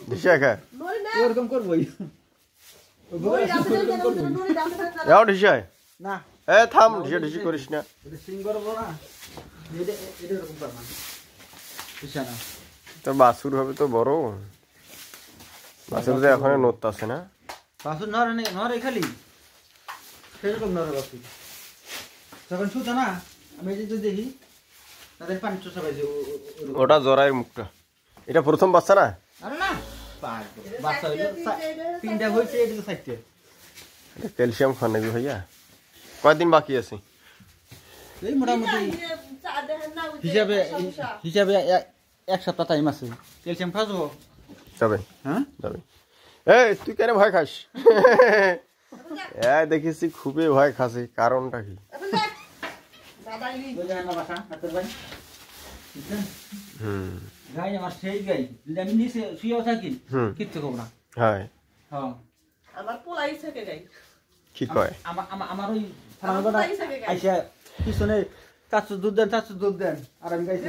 দিশা খা এরকম করবই যাও দিশা না এ থাম দিশা দিশি করিস না এটা সিং করবো না এটা এরকম করবা দিশা না তো বাছুর হবে তো বড় বাছুর তো এখন নড়তে আছে না বাছুর নরে খালি সেরকম নরে বাছুর যখন শুতো না আমি এই যে দেখি তাদের পানি চোষা পাইছে ওটা জরায়ের মুখটা এটা প্রথম বাচ্চা না আরে না বাচ্চা হইলো তিনটা হয়েছে এটা তো চারটে এটা ক্যালসিয়াম খান নাকি ভাইয়া কয়দিন বাকি আছে এই মোটামুটি হিসাবে এক সপ্তাহ টাইম আছে ক্যালসিয়াম খাবো যাবে হ্যাঁ যাবে এই তুই কেন ভয় খাস দেখেছি খুবই ভয় খাসি কারণটা কি গাই আমার সেই গাই যদি আমি নিচে শুয়েও থাকি কিচ্ছু করবো না হ্যাঁ আমার পোলাই থেকে গাই কি কয় আমার ওই আইসা পিছনে চারশো দুধ দেন আর আমি গাইছি